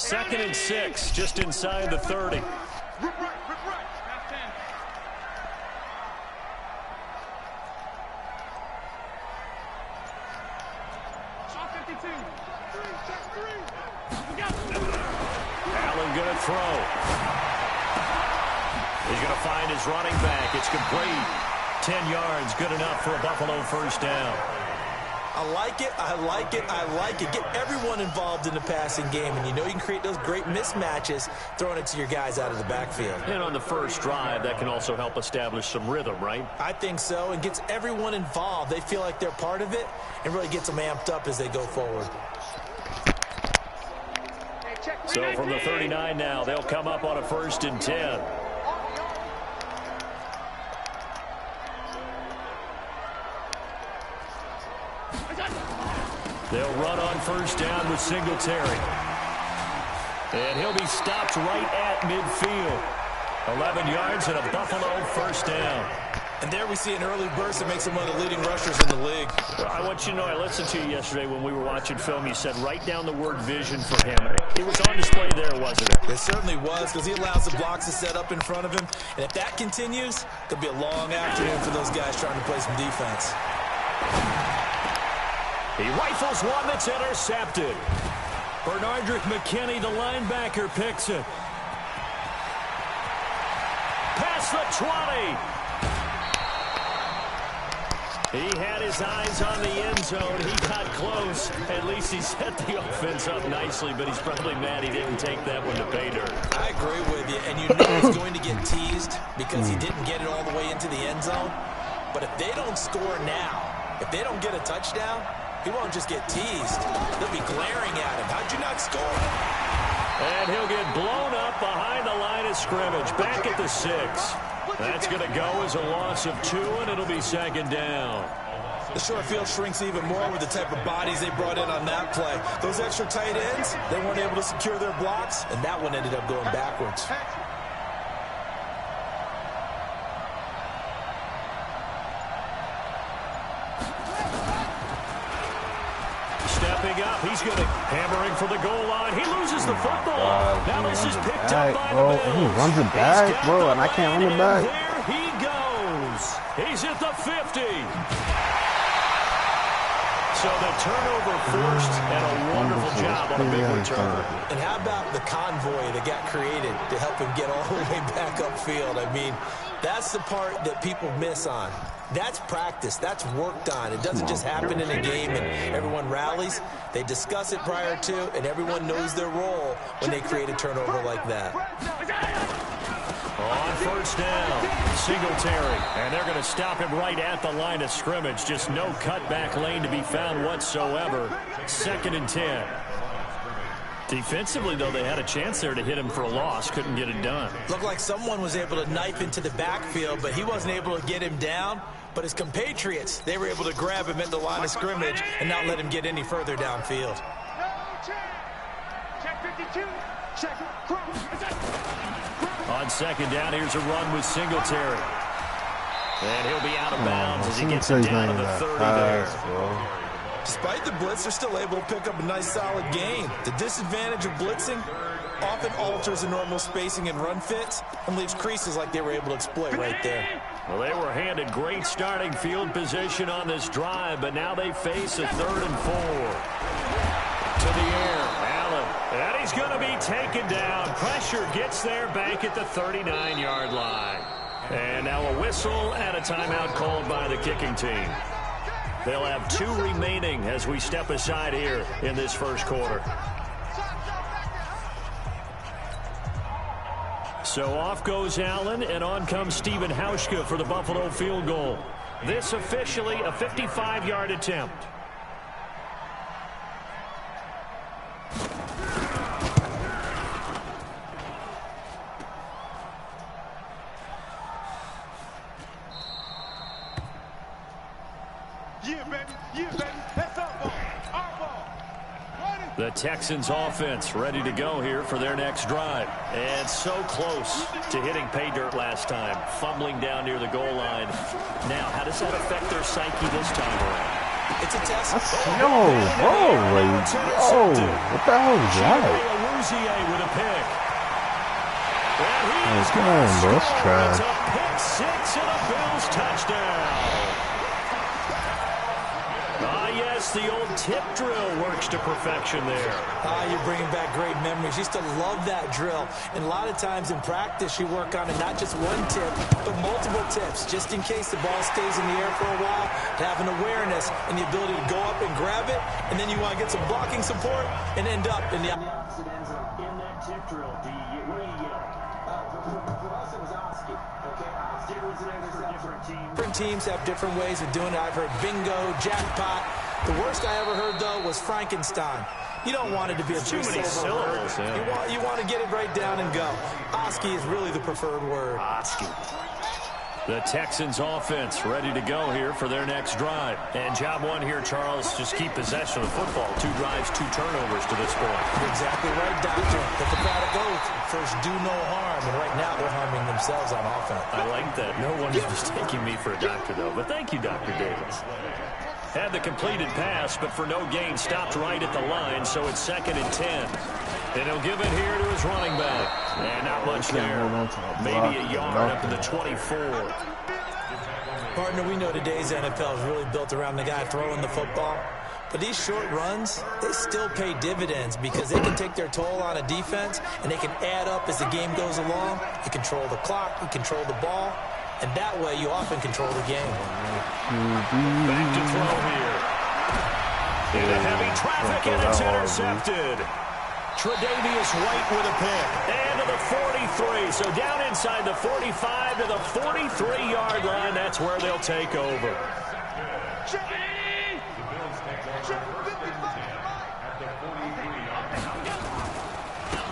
2nd and 6, just inside the 30. Allen going to throw. He's going to find his running back. It's complete. 10 yards, good enough for a Buffalo first down. I like it, I like it, I like it. Get everyone involved in the passing game, and you know you can create those great mismatches throwing it to your guys out of the backfield. And on the first drive, that can also help establish some rhythm, right? I think so, and gets everyone involved. They feel like they're part of it, and really gets them amped up as they go forward. So from the 39 now, they'll come up on a 1st and 10. They'll run on 1st down with Singletary. And he'll be stopped right at midfield. 11 yards and a Buffalo first down. And there we see an early burst that makes him one of the leading rushers in the league. I want you to know, I listened to you yesterday when we were watching film. You said write down the word vision for him. It was on display there, wasn't it? It certainly was, because he allows the blocks to set up in front of him. And if that continues, it'll be a long afternoon for those guys trying to play some defense. He rifles one that's intercepted. Bernardrick McKinney, the linebacker, picks it. Past the 20. He had his eyes on the end zone. He got close. At least he set the offense up nicely, but he's probably mad he didn't take that one to pay dirt. I agree with you, and you know he's going to get teased because he didn't get it all the way into the end zone. But if they don't score now, if they don't get a touchdown, he won't just get teased. They'll be glaring at him. How'd you not score? And he'll get blown up behind the line of scrimmage. Back at the 6. That's going to go as a loss of 2, and it'll be 2nd down. The short field shrinks even more with the type of bodies they brought in on that play. Those extra tight ends, they weren't able to secure their blocks, and that one ended up going backwards. Stepping up, he's going to hammering for the goal line. He loses the football. Now this is picked up by the Bills. He runs it back, bro, and I can't run it back. There he goes. He's at the 50. So the turnover forced, and a wonderful job on a big return. And how about the convoy that got created to help him get all the way back upfield? I mean, that's the part that people miss on. That's practice. That's worked on. It doesn't just happen in a game and everyone rallies. They discuss it prior to, and everyone knows their role when they create a turnover like that. On 1st down, Singletary. And they're going to stop him right at the line of scrimmage. Just no cutback lane to be found whatsoever. 2nd and 10. Defensively, though, they had a chance there to hit him for a loss. Couldn't get it done. Looked like someone was able to knife into the backfield, but he wasn't able to get him down. But his compatriots, they were able to grab him at the line of scrimmage and not let him get any further downfield. On 2nd down, here's a run with Singletary. And he'll be out of bounds as he gets it down to the 30 there. Despite the blitz, they're still able to pick up a nice solid gain. The disadvantage of blitzing often alters the normal spacing and run fits and leaves creases like they were able to exploit right there. Well, they were handed great starting field position on this drive, but now they face a 3rd and 4. To the air, Allen. And he's going to be taken down. Pressure gets there back at the 39-yard line. And now a whistle and a timeout called by the kicking team. They'll have 2 remaining as we step aside here in this first quarter. So off goes Allen, and on comes Stephen Hauschka for the Buffalo field goal. This officially a 55-yard attempt. The Texans offense ready to go here for their next drive. And so close to hitting pay dirt last time, fumbling down near the goal line. Now, how does that affect their psyche this time around? It's a test. What the hell is that? is Come on, bro. It's trash. It's a pick six and a Bills touchdown. Yes, the old tip drill works to perfection there. You're bringing back great memories. Used to love that drill. And a lot of times in practice, you work on it, not just one tip, but multiple tips, just in case the ball stays in the air for a while, to have an awareness and the ability to go up and grab it, and then you want to get some blocking support and end up in the opposite end zone. In that tip drill, what do you yell? For us, it was Oski. Okay, Oski was an different team. Different teams have different ways of doing it. I've heard bingo, jackpot. The worst I ever heard, though, was Frankenstein. You don't want it to be a too many syllables. Yeah. You want to get it right down and go. Oski is really the preferred word. Oski. The Texans offense ready to go here for their next drive. And job one here, Charles, just keep possession of the football. 2 drives, 2 turnovers to this point. Exactly right, Doctor. Hippocratic oath. First, do no harm. And right now, they're harming themselves on offense. I like that. No one is mistaking me for a doctor, though. But thank you, Dr. Davis. Had the completed pass, but for no gain, stopped right at the line, so it's 2nd and 10. And he'll give it here to his running back. And not much there. Maybe a yard up to the 24. Partner, we know today's NFL is really built around the guy throwing the football. But these short runs, they still pay dividends because they can take their toll on a defense, and they can add up as the game goes along. You control the clock, you control the ball. And that way, you often control the game. Back to throw here. In a heavy traffic, and it's intercepted. Tre'Davious White with a pick. And to the 43. So down inside the 45 to the 43-yard line. That's where they'll take over.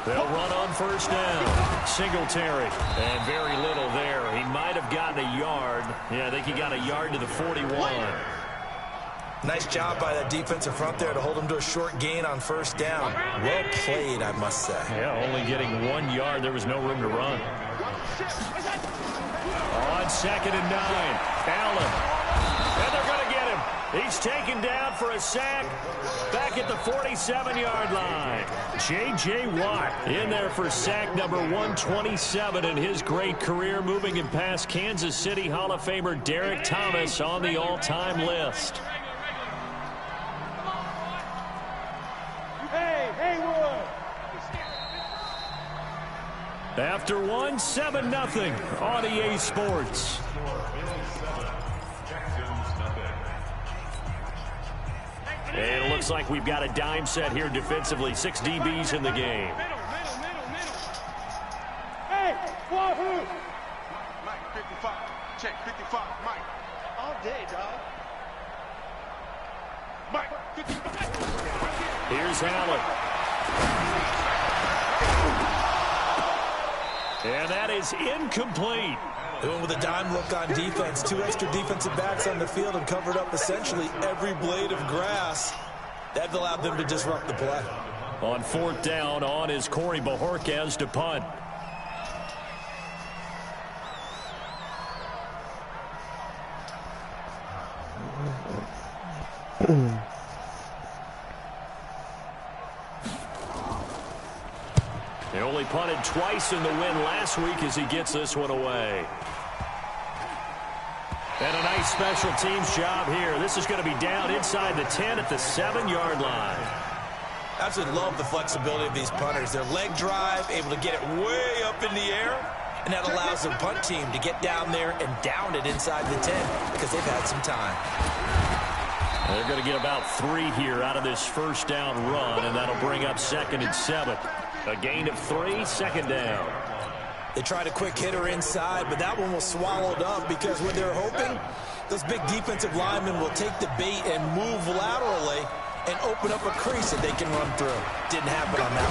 They'll run on first down. Singletary. And very little there. He might have gotten a yard. Yeah, I think he got a yard to the 41. Nice job by that defensive front there to hold him to a short gain on first down. Well played, I must say. Yeah, only getting 1 yard. There was no room to run. On 2nd and 9. Allen. And they're going to get him. He's taken down for a sack back at the 47-yard line. J.J. Watt in there for sack number 127 in his great career, moving him past Kansas City Hall of Famer Derek Thomas on the all-time list. After 1, 7-0 on EA Sports. And it looks like we've got a dime set here defensively. 6 DBs in the game. Hey, wahoo! Mike, 55. Check, 55. Mike. All day, dog. Mike, 55. Here's Allen. And that is incomplete. They went with a dime look on defense. 2 extra defensive backs on the field and covered up essentially every blade of grass. That allowed them to disrupt the play. On 4th down, on is Corey Bojorquez to punt. They only punted twice in the win last week as he gets this one away. And a nice special teams job here. This is going to be down inside the 10 at the 7-yard line. Absolutely love the flexibility of these punters. Their leg drive, able to get it way up in the air, and that allows their punt team to get down there and down it inside the 10 because they've had some time. They're going to get about 3 here out of this first down run, and that'll bring up 2nd and 7. A gain of 3, 2nd down. They tried a quick hitter inside, but that one was swallowed up because what they're hoping, those big defensive linemen will take the bait and move laterally and open up a crease that they can run through. Didn't happen on that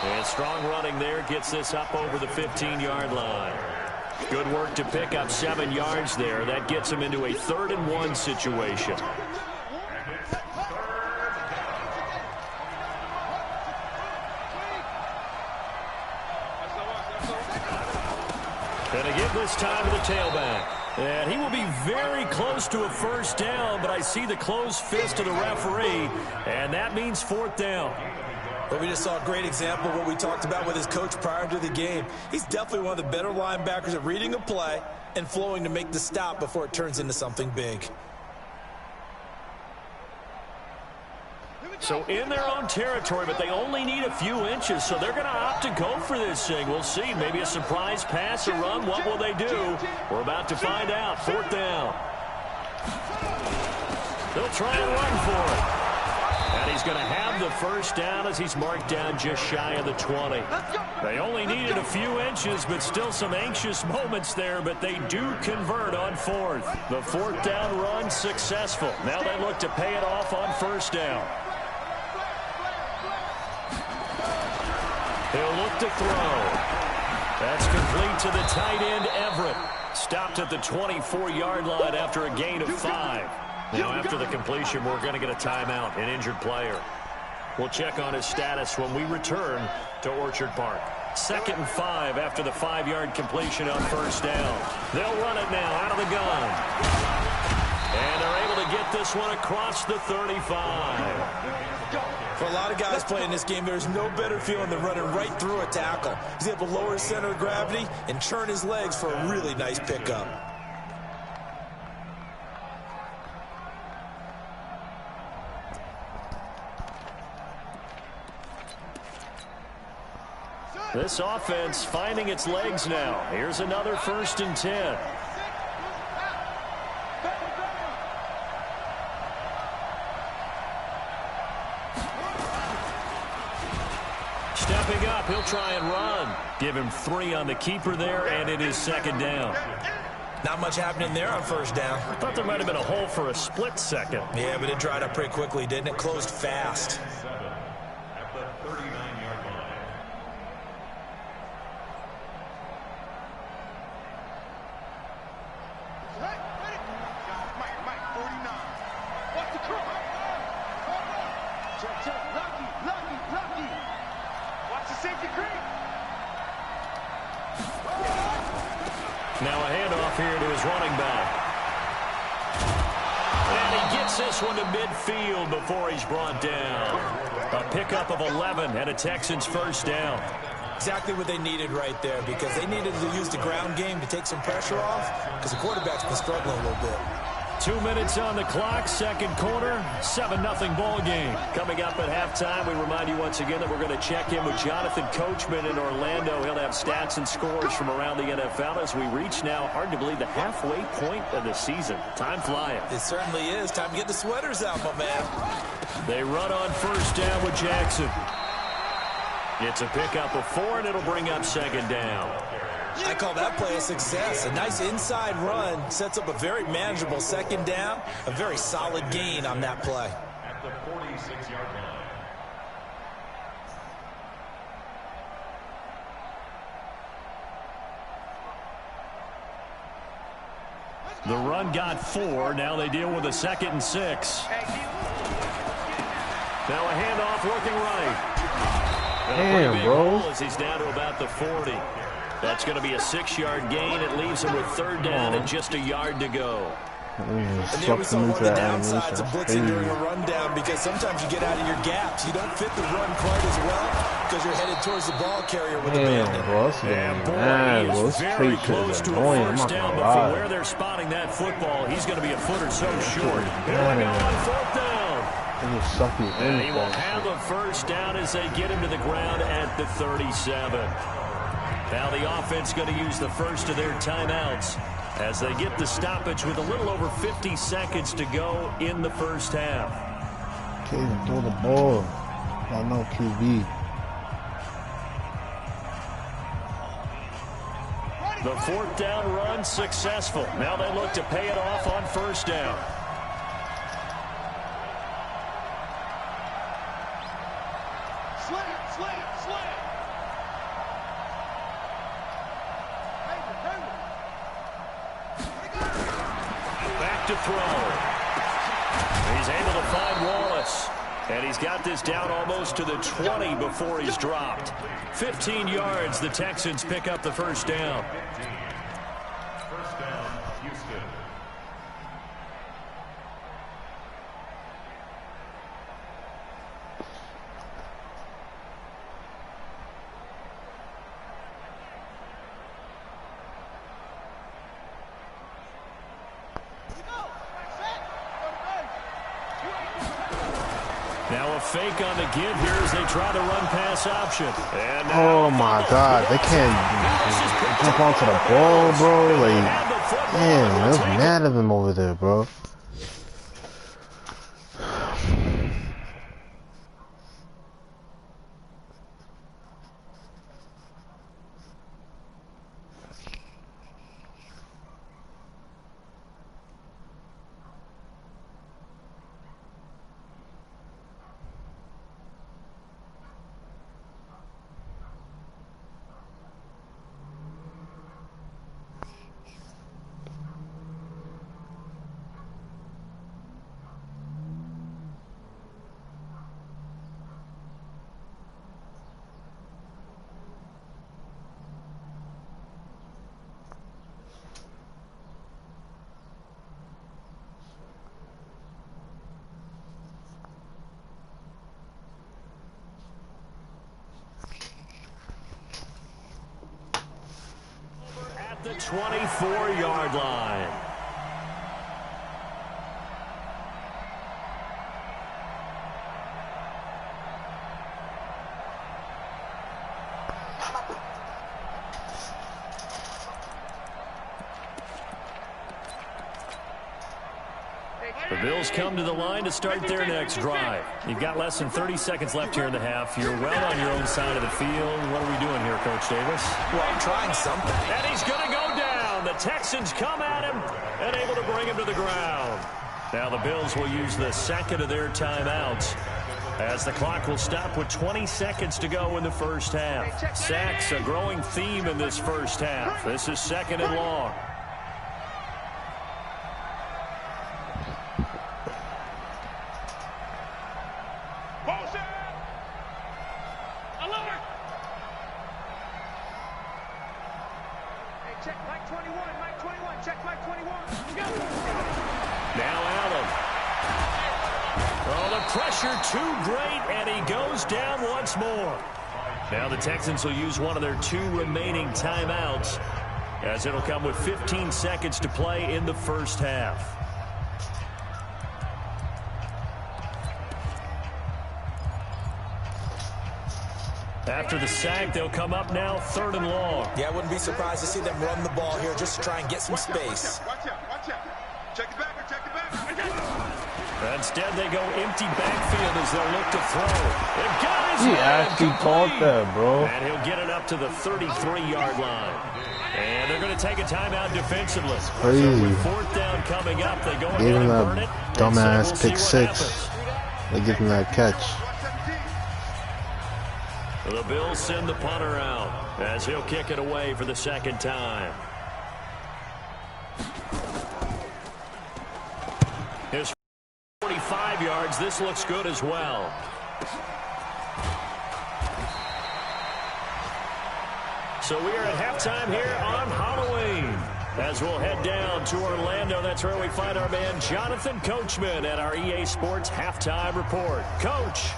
play. And strong running there gets this up over the 15-yard line. Good work to pick up 7 yards there. That gets them into a 3rd and 1 situation. And again this time to the tailback. And he will be very close to a first down, but I see the closed fist of the referee, and that means 4th down. Well, we just saw a great example of what we talked about with his coach prior to the game. He's definitely one of the better linebackers at reading a play and flowing to make the stop before it turns into something big. So in their own territory, but they only need a few inches, so they're going to opt to go for this thing. We'll see. Maybe a surprise pass or run. What will they do? We're about to find out. 4th down. They'll try and run for it. And he's going to have the first down as he's marked down just shy of the 20. They only needed a few inches, but still some anxious moments there, but they do convert on 4th. The 4th down run successful. Now they look to pay it off on 1st down. He'll look to throw. That's complete to the tight end, Everett. Stopped at the 24-yard line after a gain of 5. Now, after the completion, we're going to get a timeout, an injured player. We'll check on his status when we return to Orchard Park. 2nd and 5 after the 5-yard completion on 1st down. They'll run it now out of the gun. And they're able to get this one across the 35. For a lot of guys playing this game, there's no better feeling than running right through a tackle. He's able to lower his center of gravity and churn his legs for a really nice pickup. This offense finding its legs now. Here's another 1st and 10. Stepping up, he'll try and run. Give him 3 on the keeper there, and it is 2nd down. Not much happening there on 1st down. I thought there might have been a hole for a split second. Yeah, but it dried up pretty quickly, didn't it? Closed fast. Now a handoff here to his running back. And he gets this one to midfield before he's brought down. A pickup of 11 and a Texans 1st down. Exactly what they needed right there, because they needed to use the ground game to take some pressure off, because the quarterback's been struggling a little bit. 2 minutes on the clock, 2nd quarter, 7-0 ball game. Coming up at halftime, we remind you once again that we're going to check in with Jonathan Coachman in Orlando. He'll have stats and scores from around the NFL as we reach now, hard to believe, the halfway point of the season. Time flying. It certainly is. Time to get the sweaters out, my man. They run on 1st down with Jackson. It's a pickup of 4, and it'll bring up 2nd down. I call that play a success. A nice inside run sets up a very manageable 2nd down. A very solid gain on that play. At the 46-yard line. The run got 4. Now they deal with a 2nd and 6. Now a handoff working right. Damn, bro. As he's down to about the 40. That's going to be a 6-yard gain. It leaves him with 3rd down and just a yard to go. And there we saw one of the downsides of blitzing during a rundown, because sometimes you get out of your gaps. You don't fit the run quite as well because you're headed towards the ball carrier with the bandit. And boy, he is very close to a 1st down, but from where they're spotting that football, he's going to be a foot or so short. Here we go on 4th down. And he will have the 1st down as they get him to the ground at the 37. Now the offense going to use the first of their timeouts as they get the stoppage with a little over 50 seconds to go in the 1st half. Can't even throw the ball. I know QB. The 4th down run successful. Now they look to pay it off on 1st down. To throw. He's able to find Wallace. And he's got this down almost to the 20 before he's dropped. 15 yards, the Texans pick up the 1st down. 1st down, Houston. fake on the give here as they try the run pass option. And Oh my God, they can't jump onto the ball, bro. Like, damn, I was mad at him over there, bro. The 24-yard line. The Bills come to the line to start their next drive. You've got less than 30 seconds left here in the half. You're well on your own side of the field. What are we doing here, Coach Davis? Well, I'm trying something. And he's going to go down. The Texans come at him and able to bring him to the ground. Now the Bills will use the second of their timeouts as the clock will stop with 20 seconds to go in the first half. Sacks, a growing theme in this first half. This is second and long. Too great, and he goes down once more. Now the Texans will use one of their 2 remaining timeouts as it'll come with 15 seconds to play in the first half. After the sack, they'll come up now 3rd and long. Yeah, I wouldn't be surprised to see them run the ball here just to try and get some space. Watch out. Check it back. Instead, they go empty backfield as they'll look to throw. They've got his He actually caught that, bro. And he'll get it up to the 33-yard line. And they're going to take a timeout defensively. Crazy. So with 4th down coming up, they go Gave ahead him and burn it. that dumbass So pick 6. They give him that catch. The Bills send the punter out as he'll kick it away for the second time. His 45 yards. This looks good as well. So we are at halftime here on Halloween. As we'll head down to Orlando, that's where we find our man Jonathan Coachman at our EA Sports Halftime Report. Coach.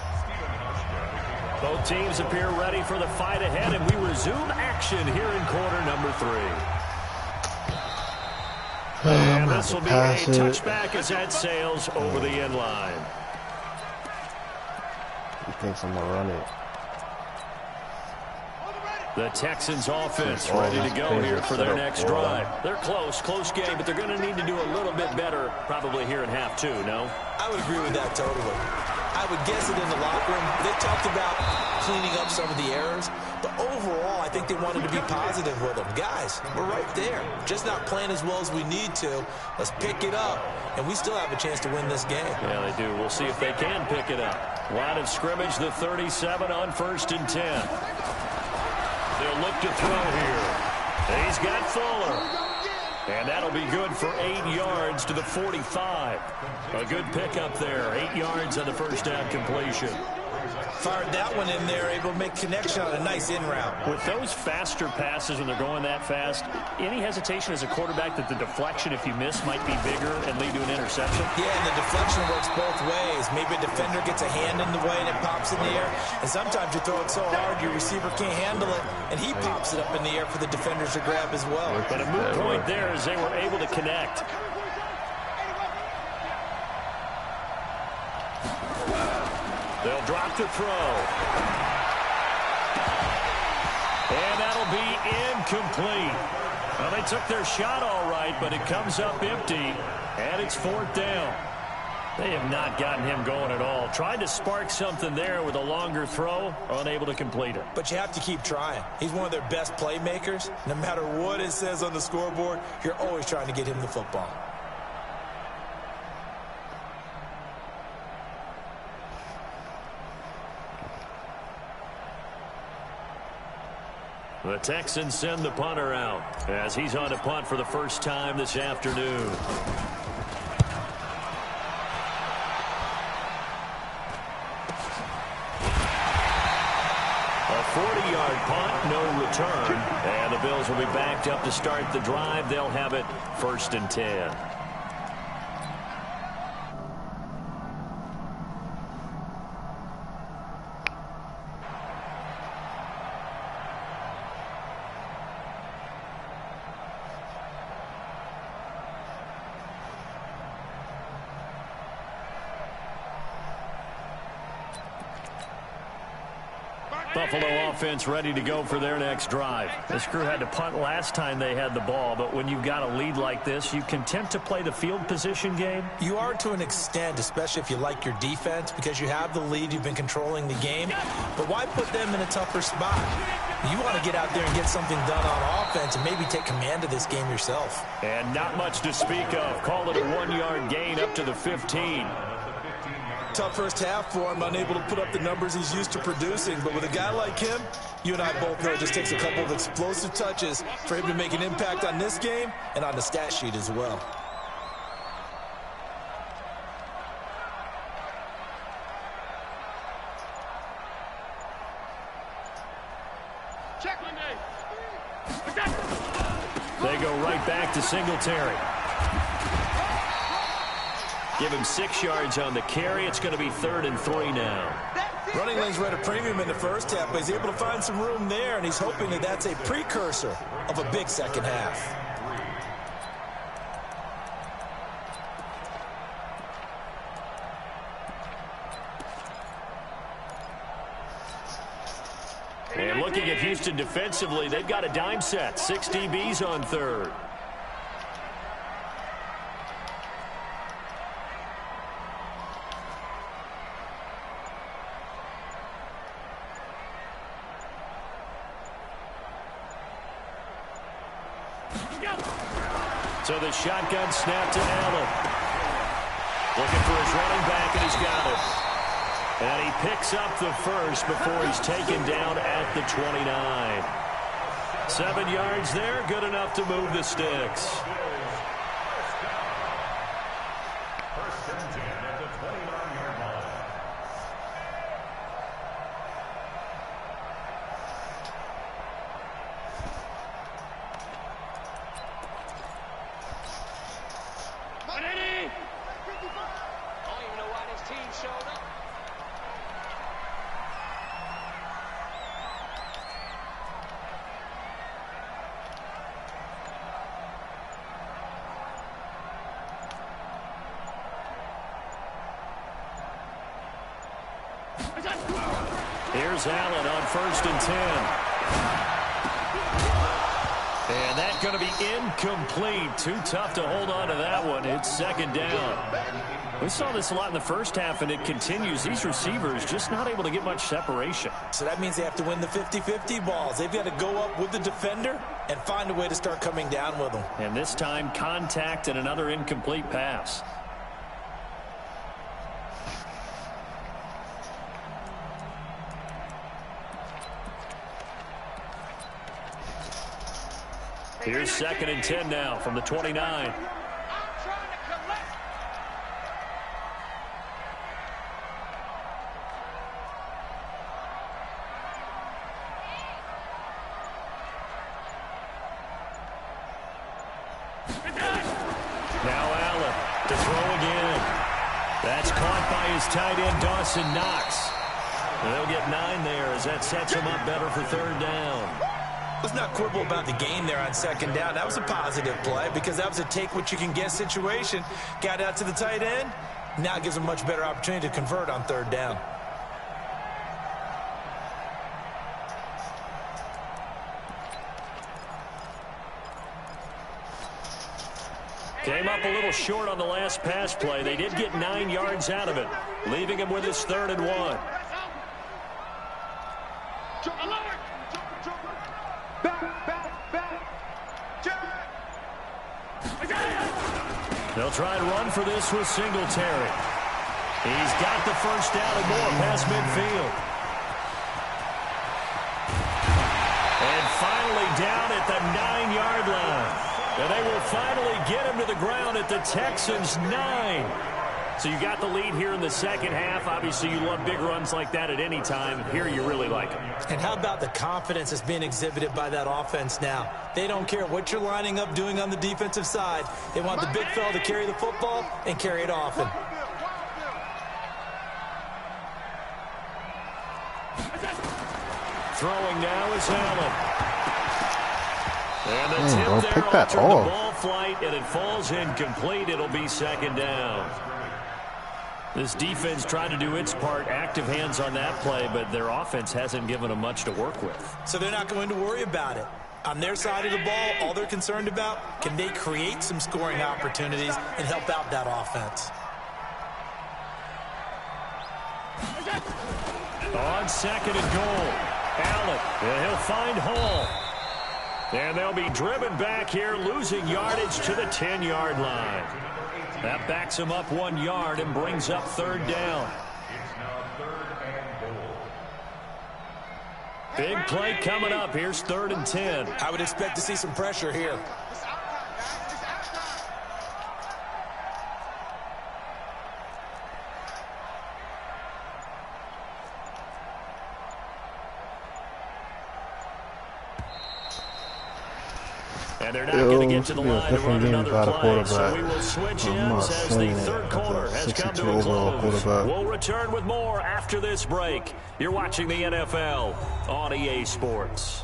Both teams appear ready for the fight ahead, and we resume action here in quarter number 3. And this will be a touchback as that sails over the end line. He thinks I'm going to run it. The Texans offense ready to go here for their next drive. They're close game, but they're going to need to do a little bit better probably here in half 2, no? I would agree with that totally. I would guess it in the locker room. They talked about cleaning up some of the errors, but overall, I think they wanted to be positive with them. Guys, we're right there. Just not playing as well as we need to. Let's pick it up, and we still have a chance to win this game. Yeah, they do. We'll see if they can pick it up. Line of scrimmage, the 37 on 1st and 10. They'll look to throw here. He's got Fuller. And that'll be good for 8 yards to the 45. A good pickup there. 8 yards on the first down completion. Fired that one in there, able to make connection on a nice in route. With those faster passes when they're going that fast, any hesitation as a quarterback that the deflection, if you miss, might be bigger and lead to an interception? Yeah, and the deflection works both ways. Maybe a defender gets a hand in the way and it pops in the air. And sometimes you throw it so hard your receiver can't handle it, and he pops it up in the air for the defenders to grab as well. But a moot point there as they were able to connect. They'll drop the throw. And that'll be incomplete. Well, they took their shot all right, but it comes up empty, and it's 4th down. They have not gotten him going at all. Tried to spark something there with a longer throw, unable to complete it. But you have to keep trying. He's one of their best playmakers. No matter what it says on the scoreboard, you're always trying to get him the football. The Texans send the punter out as he's on to punt for the first time this afternoon. A 40-yard punt, no return. And the Bills will be backed up to start the drive. They'll have it 1st and 10. Buffalo offense ready to go for their next drive. This crew had to punt last time they had the ball, but when you've got a lead like this, you content to play the field position game? You are to an extent, especially if you like your defense, because you have the lead, you've been controlling the game. But why put them in a tougher spot? You want to get out there and get something done on offense and maybe take command of this game yourself. And not much to speak of. Call it a 1-yard gain up to the 15. Tough first half for him, unable to put up the numbers he's used to producing. But with a guy like him, you and I both know it just takes a couple of explosive touches for him to make an impact on this game and on the stat sheet as well. They go right back to Singletary. Give him 6 yards on the carry. It's going to be 3rd and 3 now. Running lanes were at a premium in the first half, but he's able to find some room there, and he's hoping that that's a precursor of a big second half. And looking at Houston defensively, they've got a dime set. 6 DBs on 3rd. So the shotgun snap to Allen. Looking for his running back, and he's got it. And he picks up the first before he's taken down at the 29. 7 yards there, good enough to move the sticks. First and 10 at the 29-yard line. Here's Allen on 1st and 10. And that's going to be incomplete. Too tough to hold on to that one. It's 2nd down. We saw this a lot in the first half, and it continues. These receivers just not able to get much separation. So that means they have to win the 50-50 balls. They've got to go up with the defender and find a way to start coming down with them. And this time, contact and another incomplete pass. Here's 2nd and 10 now from the 29. Now Allen to throw again. That's caught by his tight end, Dawson Knox. And they'll get 9 there as that sets him up better for 3rd down. Let's not quibble about the gain there on 2nd down. That was a positive play because that was a take-what-you-can-get situation. Got out to the tight end. Now gives him a much better opportunity to convert on 3rd down. Came up a little short on the last pass play. They did get 9 yards out of it, leaving him with his 3rd and 1. They'll try and run for this with Singletary. He's got the first down and more past midfield. And finally down at the 9-yard line. And they will finally get him to the ground at the Texans' 9. So you got the lead here in the second half. Obviously, you love big runs like that at any time. Here you really like them. And how about the confidence that's being exhibited by that offense now? They don't care what you're lining up doing on the defensive side. They want the big fella to carry the football and carry it often. Throwing now is Allen. And the tip pick there that altered the off. ball flight, and it falls incomplete. It'll be 2nd down. This defense tried to do its part, active hands on that play, but their offense hasn't given them much to work with. So they're not going to worry about it. On their side of the ball, all they're concerned about, can they create some scoring opportunities and help out that offense? On 2nd and goal, Allen, and he'll find Hall. And they'll be driven back here, losing yardage to the 10-yard line. That backs him up 1 yard and brings up 3rd down. Big play coming up. Here's 3rd and 10. I would expect to see some pressure here. And they're not going to get to the line to run another play, so we will switch ends as the 3rd quarter has come to a close. We'll return with more after this break. You're watching the NFL on EA Sports.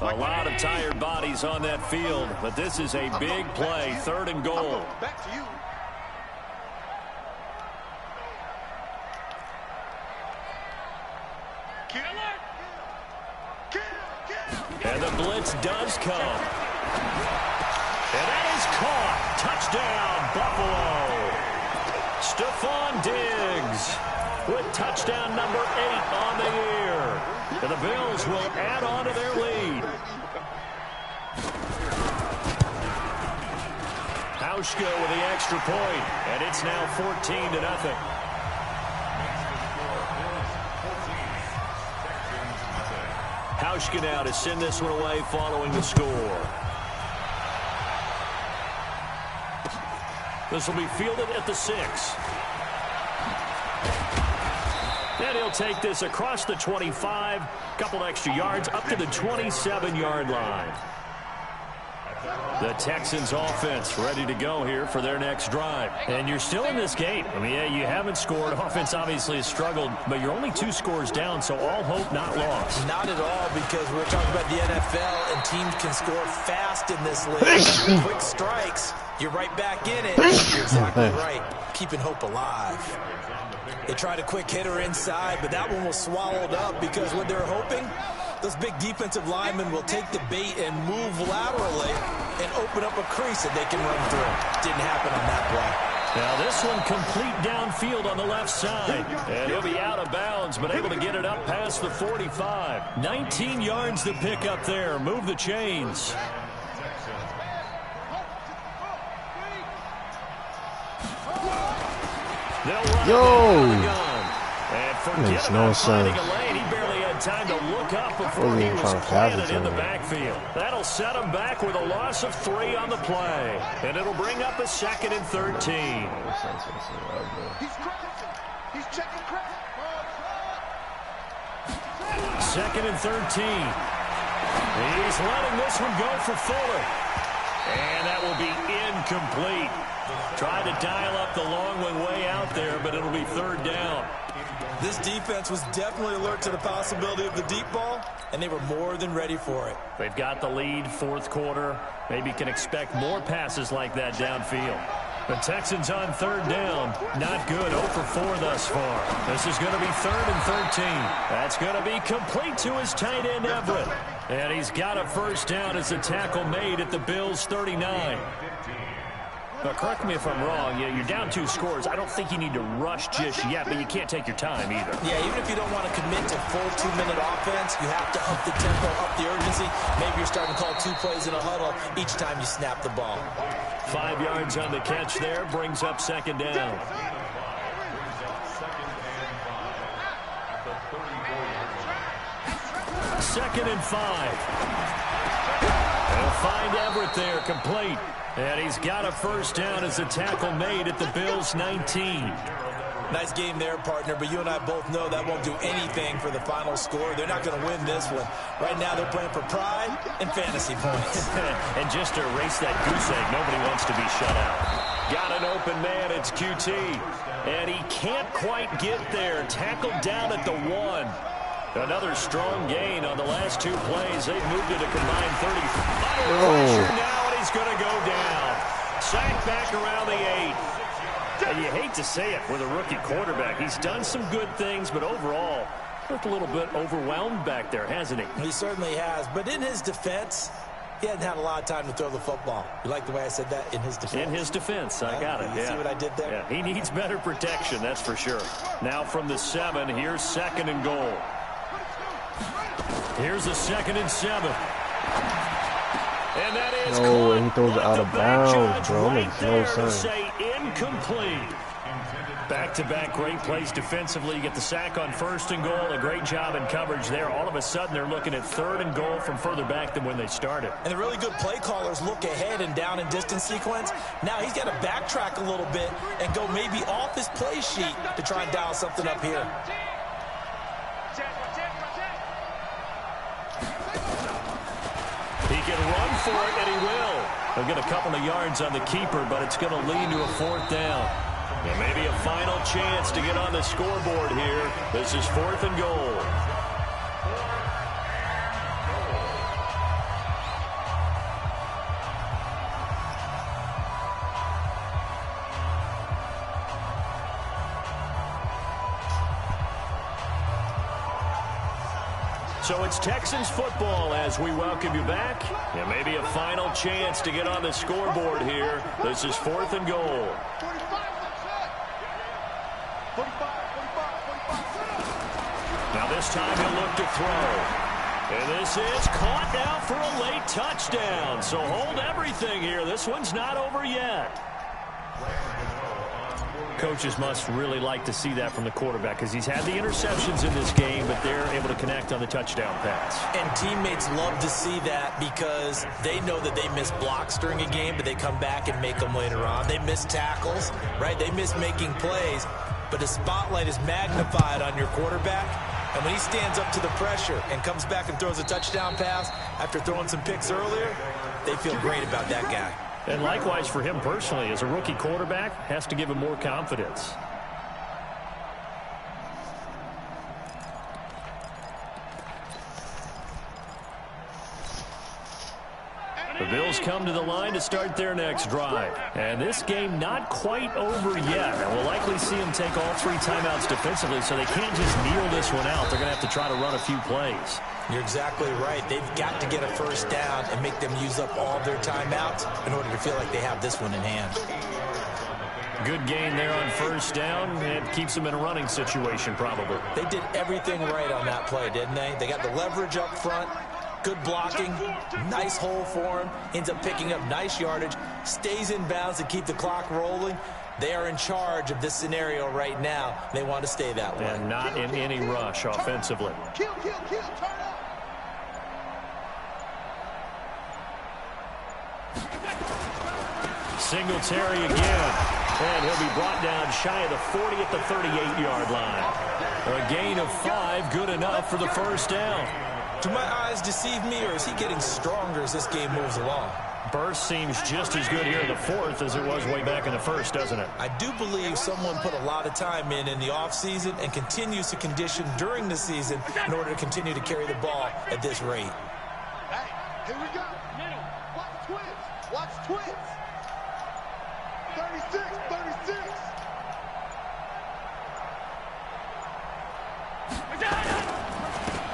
A lot of tired bodies on that field, but this is a big play, 3rd and goal. Back to you. And the blitz does come. And that is caught. Touchdown, Buffalo. Stephon Diggs with touchdown number 8 on the year. And the Bills will add on to their lead. Hauschka with the extra point, and it's now 14-0. Hauschka now to send this one away following the score. This will be fielded at the 6. And he'll take this across the 25, couple extra yards, up to the 27-yard line. The Texans offense ready to go here for their next drive. And you're still in this game. I mean, yeah, you haven't scored. Offense obviously has struggled, but you're only 2 scores down, so all hope not lost. Not at all, because we're talking about the NFL, and teams can score fast in this league. Quick strikes, you're right back in it. You're exactly right. Keeping hope alive. They tried a quick hitter inside, but that one was swallowed up because what they're hoping, those big defensive linemen will take the bait and move laterally and open up a crease that they can run through. Didn't happen on that play. Now this one complete downfield on the left side. And he'll be out of bounds, but able to get it up past the 45. 19 yards to pick up there. Move the chains. Yo! And forget Makes no about finding sense. a lane. He barely had time to look up before he was planted in the backfield. That'll set him back with a loss of 3 on the play. And it'll bring up a 2nd and 13. He's crossing. He's checking crack. 2nd and 13. He's letting this one go for Fuller. And that will be incomplete. Tried to dial up the long one way out there, but it'll be 3rd down. This defense was definitely alert to the possibility of the deep ball, and they were more than ready for it. They've got the lead, fourth quarter. Maybe can expect more passes like that downfield. The Texans on third down. Not good. 0 for 4 thus far. This is going to be 3rd and 13. That's going to be complete to his tight end, Everett. And he's got a first down as the tackle made at the Bills' 39. Now, correct me if I'm wrong. You're down 2 scores. I don't think you need to rush just yet, but you can't take your time either. Yeah, even if you don't want to commit to full 2-minute offense, you have to up the tempo, up the urgency. Maybe you're starting to call 2 plays in a huddle each time you snap the ball. 5 yards on the catch there, brings up second down. Second and 5. They'll find Everett there, complete. And he's got a first down as the tackle made at the Bills' 19. Nice game there, partner, but you and I both know that won't do anything for the final score. They're not going to win this one. Right now they're playing for pride and fantasy points. And just to erase that goose egg, nobody wants to be shut out. Got an open man, it's QT. And he can't quite get there. Tackled down at the 1. Another strong gain on the last 2 plays. They've moved it a combined 30. Pressure now, and he's going to go down. Sacked back around the 8. And you hate to say it with a rookie quarterback. He's done some good things, but overall, looked a little bit overwhelmed back there, hasn't he? He certainly has. But in his defense, he hadn't had a lot of time to throw the football. You like the way I said that? In his defense? In his defense. I got it. You see what I did there? Yeah, he needs better protection, that's for sure. Now from the 7, here's 2nd and goal. Here's a 2nd and 7. And that is and he throws it out of bounds, bro. Makes no sense. Say incomplete. Back-to-back great plays defensively. You get the sack on 1st and goal. A great job in coverage there. All of a sudden, they're looking at 3rd and goal from further back than when they started. And the really good play callers look ahead and down and distance sequence. Now he's got to backtrack a little bit and go maybe off his play sheet to try and dial something up here. He can run for it, and he will. He'll get a couple of yards on the keeper, but it's going to lead to a 4th down. And maybe a final chance to get on the scoreboard here. This is 4th and goal. So it's Texans football as we welcome you back. And maybe a final chance to get on the scoreboard here. This is 4th and goal. Now this time he'll look to throw. And this is caught now for a late touchdown. So hold everything here. This one's not over yet. Coaches must really like to see that from the quarterback because he's had the interceptions in this game, but they're able to connect on the touchdown pass. And teammates love to see that because they know that they miss blocks during a game, but they come back and make them later on. They miss tackles, right? They miss making plays, but the spotlight is magnified on your quarterback. And when he stands up to the pressure and comes back and throws a touchdown pass after throwing some picks earlier, they feel great about that guy. And likewise for him personally, as a rookie quarterback, has to give him more confidence. The Bills come to the line to start their next drive. And this game not quite over yet. And we'll likely see them take all 3 timeouts defensively, so they can't just kneel this one out. They're going to have to try to run a few plays. You're exactly right. They've got to get a first down and make them use up all their timeouts in order to feel like they have this one in hand. Good gain there on first down. It keeps them in a running situation probably. They did everything right on that play, didn't they? They got the leverage up front. Good blocking, nice hole for him, ends up picking up nice yardage, stays in bounds to keep the clock rolling. They are in charge of this scenario right now. They want to stay that way. And not in any rush offensively. Kill, turn up. Singletary again. And he'll be brought down shy of the 40 at the 38-yard line. A gain of 5, good enough for the first down. Do my eyes deceive me, or is he getting stronger as this game moves along? Burst seems just as good here in the fourth as it was way back in the first, doesn't it? I do believe someone put a lot of time in the offseason and continues to condition during the season in order to continue to carry the ball at this rate. Hey, here we go. Middle. Watch twins. Watch twins. 36, 36.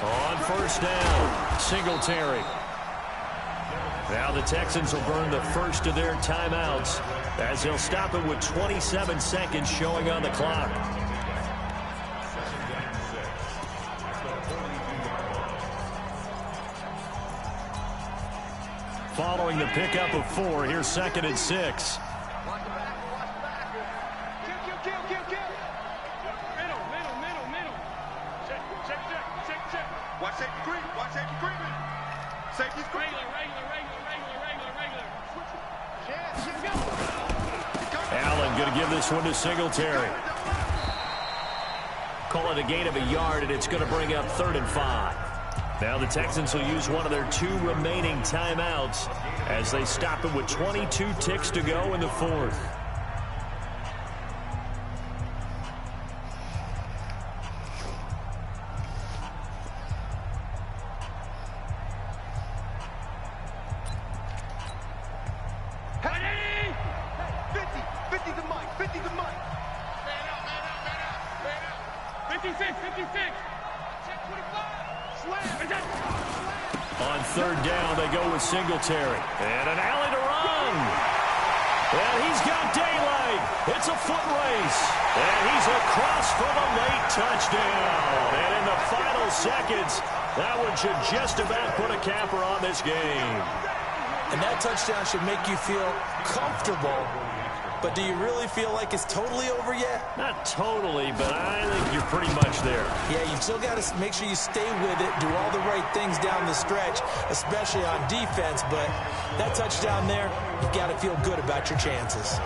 On first down, Singletary. Now the Texans will burn the first of their timeouts as they'll stop it with 27 seconds showing on the clock. Following the pickup of 4, here's 2nd and 6. Watch safety creep. Watch safety creeping. Safety's creeping. Allen going to give this one to Singletary. Call it a gain of a yard, and it's going to bring up 3rd and 5. Now the Texans will use one of their 2 remaining timeouts as they stop it with 22 ticks to go in the fourth. On 3rd down, they go with Singletary. And an alley to run. And he's got daylight. It's a foot race. And he's across for the late touchdown. And in the final seconds, that one should just about put a capper on this game. And that touchdown should make you feel comfortable. But do you really feel like it's totally over yet? Not totally, but I think you're pretty much there. Yeah, you still got to make sure you stay with it, do all the right things down the stretch, especially on defense. But that touchdown there, you've got to feel good about your chances.